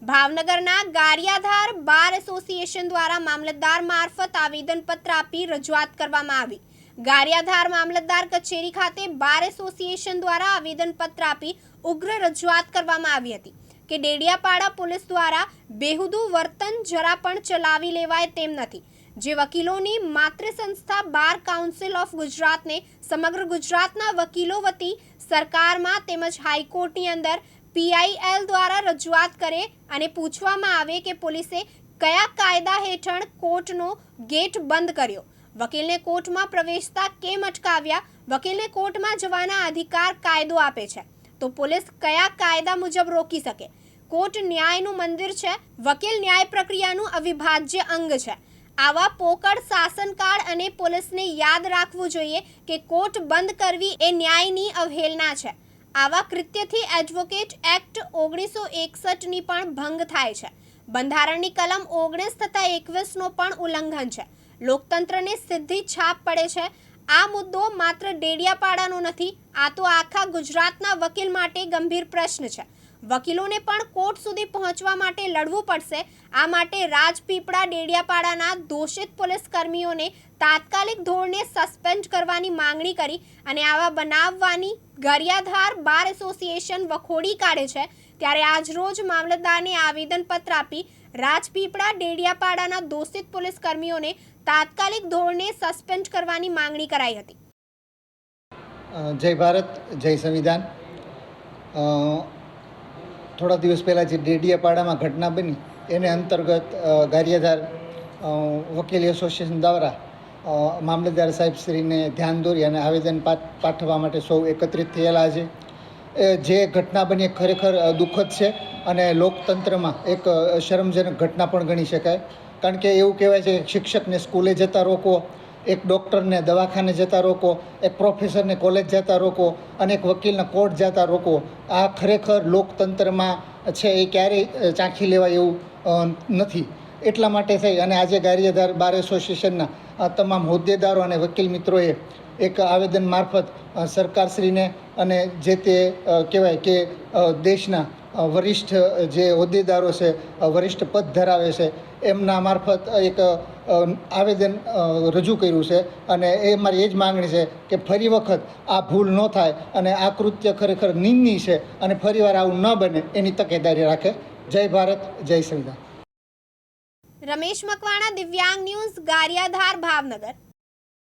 ભાવનગરના Gariadhar bar association દ્વારા મામલતદાર મારફત આવેદનપત્ર આપી રજૂઆત કરવામાં આવી। ગારિયાધાર મામલતદાર કચેરી ખાતે બાર એસોસિએશન દ્વારા આવેદનપત્ર આપી ઉગ્ર રજૂઆત કરવામાં આવી હતી કે ડેડિયાપાડા પોલીસ દ્વારા બેહુદુ વર્તન જરા પણ ચલાવી લેવાય તેમ નથી। જે વકીલોની માતૃ સંસ્થા બાર કાઉન્સિલ ઓફ ગુજરાતને સમગ્ર ગુજરાતના વકીલો વતી સરકારમાં તેમજ હાઈકોર્ટની અંદર PIL દ્વારા રજૂઆત કરે અને પૂછવામાં આવે કે પોલીસે કયા કાયદા હેઠળ કોર્ટનો ગેટ બંધ કર્યો, વકીલને કોર્ટમાં પ્રવેશતા કેમ અટકાવ્યા, વકીલને કોર્ટમાં જવાના અધિકાર કાયદો આપે છે તો પોલીસ કયા કાયદા મુજબ રોકી શકે। કોર્ટ ન્યાયનું મંદિર છે, વકીલ ન્યાય પ્રક્રિયાનું અવિભાજ્ય અંગ છે। આવા પોકળ શાસનકાળ અને પોલીસને યાદ રાખવું જોઈએ કે કોર્ટ બંધ કરવી એ ન્યાયની અવહેલના છે। આવા કૃત્યથી એડવોકેટ એક્ટ 1961ની પણ ભંગ થાય છે। બંધારણની કલમ 19 તથા 21નો પણ ઉલ્લંઘન છે। લોકતંત્રને સીધી છાપ પડે છે। આ મુદ્દો માત્ર ડેડિયાપાડાનો નથી, આ તો આખા ગુજરાતના વકીલ માટે ગંભીર પ્રશ્ન છે। વકીલોને પણ કોર્ટ સુધી પહોંચવા માટે લડવું પડશે। આ માટે રાજપીપળા ડેડિયાપાડાના દોષિત પોલીસ કર્મીઓને તાત્કાલિક ધોરણે સસ્પેન્ડ કરવાની માંગણી કરી અને આવા બનાવવાની ગારિયાધાર બાર એસોસિએશન વખોડી કાઢે છે। ત્યારે આજરોજ મામલતદારને આવેદનપત્ર આપી રાજપીપળા ડેડિયાપાડાના દોષિત પોલીસ કર્મીઓને તાત્કાલિક ધોરણે સસ્પેન્ડ કરવાની માંગણી કરાઈ હતી। જય ભારત, જય સંવિધાન। થોડા દિવસ પહેલાં જે ડેડિયાપાડામાં ઘટના બની એને અંતર્ગત ગારિયાધાર વકીલ એસોસિએશન દ્વારા મામલતદાર સાહેબશ્રીને ધ્યાન દોરી અને આવેદન પાઠવવા માટે સૌ એકત્રિત થયેલા છે। જે ઘટના બની ખરેખર દુઃખદ છે અને લોકતંત્રમાં એક શરમજનક ઘટના પણ ગણી શકાય। કારણ કે એવું કહેવાય છે કે શિક્ષકને સ્કૂલે જતા રોકો, એક ડૉક્ટરને દવાખાને જતા રોકો, એક પ્રોફેસરને કોલેજ જતા રોકો અને એક વકીલને કોર્ટ જતા રોકો, આ ખરેખર લોકતંત્રમાં છે એ ક્યારેય ચાંખી લેવાય એવું નથી। એટલા માટે થઈ અને આજે ગારિયાધાર બાર એસોસિએશનના તમામ હોદ્દેદારો અને વકીલ મિત્રોએ એક આવેદન મારફત સરકારશ્રીને અને જે તે કહેવાય કે દેશના વરિષ્ઠ જે હોદ્દેદારો છે, વરિષ્ઠ પદ ધરાવે છે, એમના મારફત એક આવેદન રજૂ કર્યું છે અને એ મારી એ જ માગણી છે કે ફરી વખત આ ભૂલ ન થાય અને આ કૃત્ય ખરેખર નિંદનીય છે અને ફરીવાર આવું ન બને એની તકેદારી રાખે। જય ભારત, જય સંવિધાન। રમેશ મકવાણા, દિવ્યાંગ ન્યૂઝ, ગારિયાધાર, ભાવનગર।